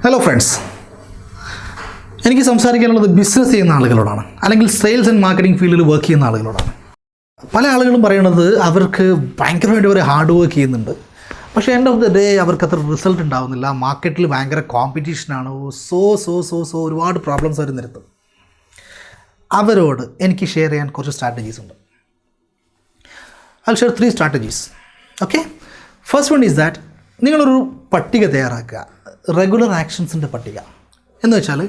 Hello friends, എനിക്ക് സംസാരിക്കാനുള്ളത് business ചെയ്യുന്ന ആളുകളോടാണ്, അല്ലെങ്കിൽ സെയിൽസ് ആൻഡ് മാർക്കറ്റിംഗ് ഫീൽഡിൽ വർക്ക് ചെയ്യുന്ന ആളുകളോടാണ്. പല ആളുകളും പറയുന്നത് അവർക്ക് ഭയങ്കരമായിട്ട് അവർ ഹാർഡ് വർക്ക് ചെയ്യുന്നുണ്ട്, പക്ഷേ എൻഡ് ഓഫ് ദ ഡേ അവർക്ക് അത്ര റിസൾട്ട് ഉണ്ടാവുന്നില്ല. മാർക്കറ്റിൽ ഭയങ്കര കോമ്പറ്റീഷനാണ്, സോ ഒരുപാട് പ്രോബ്ലംസ് അവർ നിരത്തും. അവരോട് എനിക്ക് ഷെയർ ചെയ്യാൻ കുറച്ച് സ്ട്രാറ്റജീസ് ഉണ്ട്. I'll share 3 strategies. Okay? First one is that നിങ്ങളൊരു പട്ടിക തയ്യാറാക്കുക, റെഗുലർ ആക്ഷൻസിൻ്റെ പട്ടിക. എന്ന് വെച്ചാൽ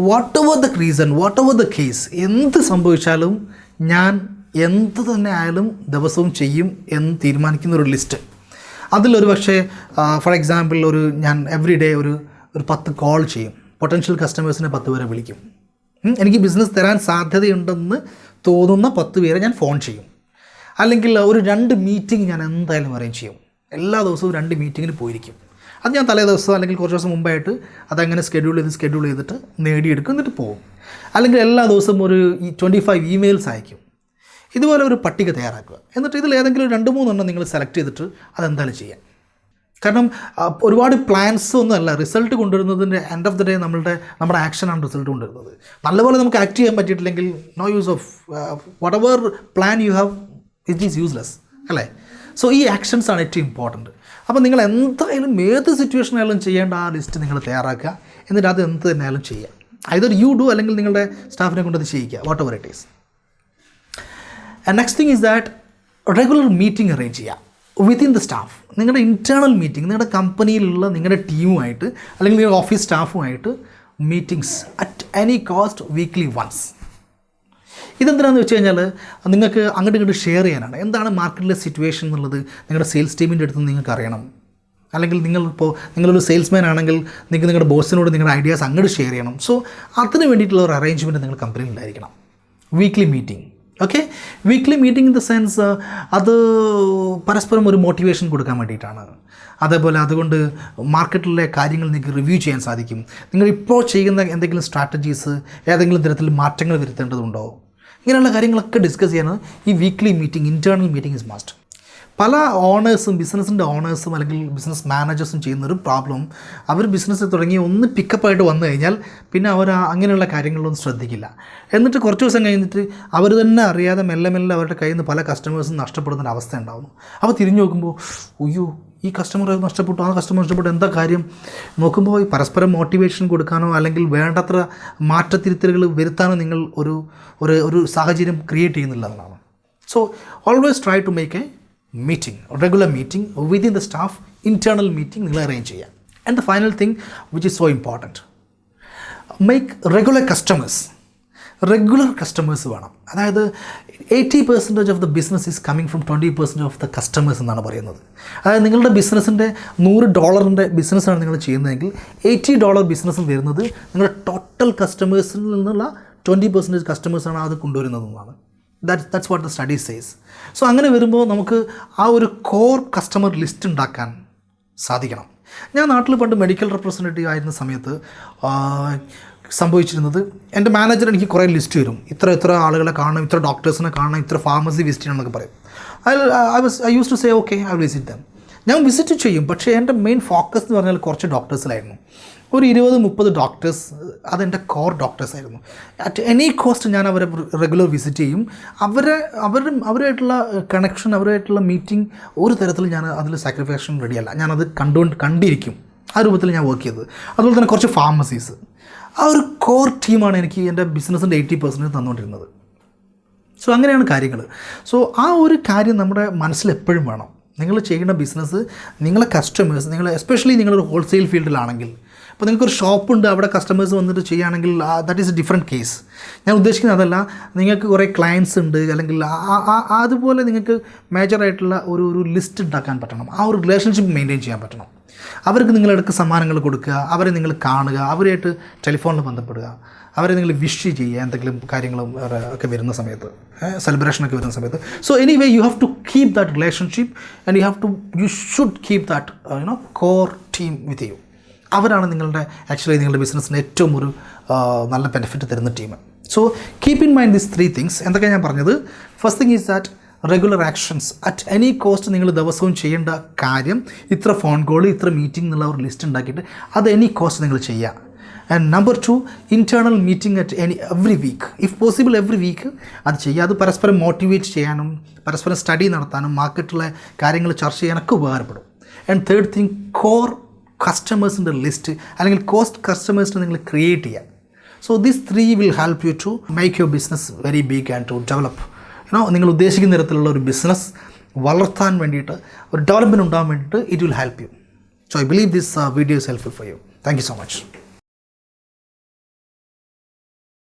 what ever the reason, what ever the case, എന്ത് സംഭവിച്ചാലും ഞാൻ എന്ത് തന്നെ ആയാലും ദിവസവും ചെയ്യും എന്ന് തീരുമാനിക്കുന്ന ഒരു ലിസ്റ്റ്. അതിലൊരു പക്ഷേ ഫോർ എക്സാമ്പിൾ ഞാൻ എവറി ഡേ ഒരു 10 കോൾ ചെയ്യും, പൊട്ടൻഷ്യൽ കസ്റ്റമേഴ്സിനെ 10 പേരെ വിളിക്കും. എനിക്ക് ബിസിനസ് തരാൻ സാധ്യതയുണ്ടെന്ന് തോന്നുന്ന 10 പേരെ ഞാൻ ഫോൺ ചെയ്യും. അല്ലെങ്കിൽ ഒരു 2 മീറ്റിംഗ് ഞാൻ എന്തായാലും അറേഞ്ച് ചെയ്യും. എല്ലാ ദിവസവും 2 മീറ്റിങ്ങിൽ പോയിരിക്കും. അത് ഞാൻ തലേ ദിവസം അല്ലെങ്കിൽ കുറച്ച് ദിവസം മുമ്പായിട്ട് അതങ്ങനെ സ്കെഡ്യൂൾ ചെയ്തിട്ട് നേടിയെടുക്കും, എന്നിട്ട് പോകും. അല്ലെങ്കിൽ എല്ലാ ദിവസവും 25 ഇമെയിൽസ് അയക്കും. ഇതുപോലെ ഒരു പട്ടിക തയ്യാറാക്കുക. എന്നിട്ട് ഇതിൽ ഏതെങ്കിലും 2-3 എണ്ണം നിങ്ങൾ സെലക്ട് ചെയ്തിട്ട് അതെന്തായാലും ചെയ്യാം. കാരണം ഒരുപാട് പ്ലാൻസ് ഒന്നുമല്ല റിസൾട്ട് കൊണ്ടുവരുന്നതിൻ്റെ എൻഡ് ഓഫ് ദി ഡേ നമ്മുടെ ആക്ഷനാണ് റിസൾട്ട് കൊണ്ടുവരുന്നത്. നല്ലപോലെ നമുക്ക് ആക്ട് ചെയ്യാൻ പറ്റിയിട്ടില്ലെങ്കിൽ no use of whatever plan you have, it is useless അല്ലേ. സോ ഈ ആക്ഷൻസ് ആണ് ഏറ്റവും ഇമ്പോർട്ടൻറ്റ്. അപ്പോൾ നിങ്ങൾ എന്തായാലും ഏത് സിറ്റുവേഷനായാലും ചെയ്യേണ്ട ആ ലിസ്റ്റ് നിങ്ങൾ തയ്യാറാക്കുക. എന്നിട്ട് അത് എന്ത് തന്നെയായാലും ചെയ്യുക. ഐദർ യു ഡു, അല്ലെങ്കിൽ നിങ്ങളുടെ സ്റ്റാഫിനെ കൊണ്ട് അത് ചെയ്യിക്കുക, whatever it is. And next thing is that regular meeting arrange ചെയ്യുക വിത്തിൻ ദ സ്റ്റാഫ്. നിങ്ങളുടെ ഇൻറ്റേർണൽ മീറ്റിംഗ്, നിങ്ങളുടെ കമ്പനിയിലുള്ള നിങ്ങളുടെ ടീമുമായിട്ട് അല്ലെങ്കിൽ നിങ്ങളുടെ ഓഫീസ് സ്റ്റാഫുമായിട്ട് meetings at any cost weekly once. ഇതെന്തിനാണെന്ന് വെച്ച് കഴിഞ്ഞാൽ നിങ്ങൾക്ക് അങ്ങോട്ട് ഇങ്ങോട്ട് ഷെയർ ചെയ്യാനാണ്. എന്താണ് മാർക്കറ്റിലെ സിറ്റുവേഷൻ എന്നുള്ളത് നിങ്ങളുടെ സെയിൽസ് ടീമിൻ്റെ അടുത്ത് നിങ്ങൾക്ക് അറിയണം. അല്ലെങ്കിൽ നിങ്ങളൊരു സെയിൽസ്മാൻ ആണെങ്കിൽ നിങ്ങൾക്ക് നിങ്ങളുടെ ബോസിനോട് നിങ്ങളുടെ ഐഡിയാസ് അങ്ങോട്ട് ഷെയർ ചെയ്യണം. സോ അതിന് വേണ്ടിയിട്ടുള്ള ഒരു അറേഞ്ച്മെൻറ്റ് നിങ്ങൾ കമ്പനിയിൽ ഉണ്ടായിരിക്കണം. Weekly meeting, okay. Weekly meeting in the sense അത് പരസ്പരം ഒരു മോട്ടിവേഷൻ കൊടുക്കാൻ വേണ്ടിയിട്ടാണ്. അതേപോലെ അതുകൊണ്ട് മാർക്കറ്റിലെ കാര്യങ്ങൾ നിങ്ങൾക്ക് റിവ്യൂ ചെയ്യാൻ സാധിക്കും. നിങ്ങളിപ്പോൾ ചെയ്യുന്ന എന്തെങ്കിലും സ്ട്രാറ്റജീസ് ഏതെങ്കിലും തരത്തിൽ മാറ്റങ്ങൾ വരുത്തേണ്ടതുണ്ടോ, ഇങ്ങനെയുള്ള കാര്യങ്ങളൊക്കെ ഡിസ്കസ് ചെയ്യാൻ ഈ weekly meeting, internal meeting is must. പല ഓണേഴ്സും, ബിസിനസ്സിൻ്റെ ഓണേഴ്സും അല്ലെങ്കിൽ ബിസിനസ് മാനേജേഴ്സും ചെയ്യുന്നൊരു പ്രോബ്ലം, അവർ ബിസിനസ് തുടങ്ങി ഒന്ന് പിക്കപ്പായിട്ട് വന്നു കഴിഞ്ഞാൽ പിന്നെ അവർ അങ്ങനെയുള്ള കാര്യങ്ങളൊന്നും ശ്രദ്ധിക്കില്ല. എന്നിട്ട് കുറച്ച് ദിവസം കഴിഞ്ഞിട്ട് അവർ തന്നെ അറിയാതെ മെല്ലെ അവരുടെ കയ്യിൽ നിന്ന് പല കസ്റ്റമേഴ്സും നഷ്ടപ്പെടുന്ന അവസ്ഥ ഉണ്ടാകുന്നു. അപ്പോൾ തിരിഞ്ഞു നോക്കുമ്പോൾ അയ്യോ ഈ കസ്റ്റമർ നഷ്ടപ്പെട്ടു, ആ കസ്റ്റമർ നഷ്ടപ്പെട്ടു, എന്താ കാര്യം നോക്കുമ്പോൾ ഈ പരസ്പരം മോട്ടിവേഷൻ കൊടുക്കാനോ അല്ലെങ്കിൽ വേണ്ടത്ര മാറ്റത്തിരുത്തലുകൾ വരുത്താനോ നിങ്ങൾ ഒരു സാഹചര്യം ക്രിയേറ്റ് ചെയ്യുന്നില്ല എന്നാണ്. So always try to make a meeting, a regular meeting within the staff, internal meeting നിങ്ങൾ അറേഞ്ച് ചെയ്യുക. And the final thing which is so important, make regular customers വേണം. അതായത് 80% of the business is coming from 20% of the customers എന്നാണ് പറയുന്നത്. അതായത് നിങ്ങളുടെ ബിസിനസ്സിൻ്റെ $100 ബിസിനസ്സാണ് നിങ്ങൾ ചെയ്യുന്നതെങ്കിൽ $80 ബിസിനസ്സും വരുന്നത് നിങ്ങളുടെ ടോട്ടൽ കസ്റ്റമേഴ്സിൽ നിന്നുള്ള 20% കസ്റ്റമേഴ്സാണ് അത് കൊണ്ടുവരുന്നതെന്നാണ്. That's what the study says. So അങ്ങനെ വരുമ്പോൾ നമുക്ക് ആ ഒരു കോർ കസ്റ്റമർ ലിസ്റ്റ് ഉണ്ടാക്കാൻ സാധിക്കണം. ഞാൻ നാട്ടിൽ പണ്ട് മെഡിക്കൽ റെപ്രസെൻറ്റേറ്റീവ് ആയിരുന്ന സമയത്ത് സംഭവിച്ചിരുന്നത്, എൻ്റെ മാനേജർ എനിക്ക് കുറേ ലിസ്റ്റ് തരും, ഇത്ര ആളുകളെ കാണണം, ഇത്ര ഡോക്ടേഴ്സിനെ കാണണം, ഇത്ര ഫാർമസി വിസിറ്റ് ചെയ്യണം എന്നൊക്കെ പറയും. I used to say okay, I will visit them. ഞാൻ വിസിറ്റ് ചെയ്യും, പക്ഷേ എൻ്റെ മെയിൻ ഫോക്കസ് എന്ന് പറഞ്ഞാൽ കുറച്ച് ഡോക്ടേഴ്സിലായിരുന്നു. ഒരു 20-30 ഡോക്ടേഴ്സ്, അതെൻ്റെ കോർ ഡോക്ടേഴ്സായിരുന്നു. അറ്റ് എനി കോസ്റ്റ് ഞാൻ അവരെ റെഗുലർ വിസിറ്റ് ചെയ്യും. അവരുമായിട്ടുള്ള കണക്ഷൻ, അവരുമായിട്ടുള്ള മീറ്റിംഗ് ഒരു തരത്തിൽ ഞാൻ അതിൽ സാക്രിഫൈഷൻ റെഡിയല്ല. ഞാനത് കണ്ടിരിക്കും. ആ രൂപത്തിൽ ഞാൻ വർക്ക് ചെയ്തത്. അതുപോലെ തന്നെ കുറച്ച് ഫാർമസീസ്, ആ ഒരു കോർ ടീമാണ് എനിക്ക് എൻ്റെ ബിസിനസ്സിൻ്റെ 80% തന്നുകൊണ്ടിരുന്നത്. സോ അങ്ങനെയാണ് കാര്യങ്ങൾ. സോ ആ ഒരു കാര്യം നമ്മുടെ മനസ്സിൽ എപ്പോഴും വേണം. നിങ്ങൾ ചെയ്യുന്ന ബിസിനസ്, നിങ്ങളെ കസ്റ്റമേഴ്സ്, എസ്പെഷ്യലി നിങ്ങളൊരു ഹോൾസെയിൽ ഫീൽഡിലാണെങ്കിൽ, അപ്പോൾ നിങ്ങൾക്കൊരു ഷോപ്പുണ്ട്, അവിടെ കസ്റ്റമേഴ്സ് വന്നിട്ട് ചെയ്യുകയാണെങ്കിൽ that is A different case. ഞാൻ ഉദ്ദേശിക്കുന്നത് അതല്ല, നിങ്ങൾക്ക് കുറേ ക്ലയൻസ് ഉണ്ട്, അല്ലെങ്കിൽ അതുപോലെ നിങ്ങൾക്ക് മേജറായിട്ടുള്ള ഒരു ലിസ്റ്റ് ഉണ്ടാക്കാൻ പറ്റണം. ആ ഒരു റിലേഷൻഷിപ്പ് മെയിൻറ്റെയിൻ ചെയ്യാൻ പറ്റണം. അവർക്ക് നിങ്ങളിടയ്ക്ക് സമ്മാനങ്ങൾ കൊടുക്കുക, അവരെ നിങ്ങൾ കാണുക, അവരുമായിട്ട് ടെലിഫോണിൽ ബന്ധപ്പെടുക, അവരെ നിങ്ങൾ വിഷ് ചെയ്യുക എന്തെങ്കിലും കാര്യങ്ങളും ഒക്കെ വരുന്ന സമയത്ത്, സെലിബ്രേഷനൊക്കെ വരുന്ന സമയത്ത്. So anyway you have to keep that relationship and you should keep that core team with you. അവരാണ് നിങ്ങളുടെ ബിസിനസ്സിന് ഏറ്റവും ഒരു നല്ല ബെനിഫിറ്റ് തരുന്ന team. So keep in mind these 3 things. എന്തൊക്കെയാണ് ഞാൻ പറഞ്ഞത്? First thing is that regular actions at any cost നിങ്ങൾ ദിവസവും ചെയ്യേണ്ട കാര്യം ഇത്ര ഫോൺ കോൾ, ഇത്ര മീറ്റിംഗ് എന്നുള്ള ഒരു ലിസ്റ്റ് ഉണ്ടാക്കിയിട്ട് അത് എനി കോസ്റ്റ് നിങ്ങൾ ചെയ്യുക. And number 2, internal meeting at every week, if possible every week അത് ചെയ്യുക. അത് പരസ്പരം മോട്ടിവേറ്റ് ചെയ്യാനും പരസ്പരം സ്റ്റഡി നടത്താനും മാർക്കറ്റിലെ കാര്യങ്ങൾ ചർച്ച ചെയ്യാനൊക്കെ ഉപകാരപ്പെടും. ആൻഡ് തേർഡ് തിങ്, കോർ കസ്റ്റമേഴ്സിൻ്റെ ലിസ്റ്റ് അല്ലെങ്കിൽ കോസ്റ്റ് കസ്റ്റമേഴ്സിനെ നിങ്ങൾ ക്രിയേറ്റ് ചെയ്യുക. So this 3 will help you to make your business very big and to develop. നിങ്ങൾ ഉദ്ദേശിക്കുന്ന തരത്തിലുള്ള ഒരു ബിസിനസ് വളർത്താൻ വേണ്ടിയിട്ട്, ഒരു ഡെവലപ്മെൻറ്റ് ഉണ്ടാകാൻ വേണ്ടിയിട്ട് it will help U. So I believe this video is helpful for you. Thank you so much.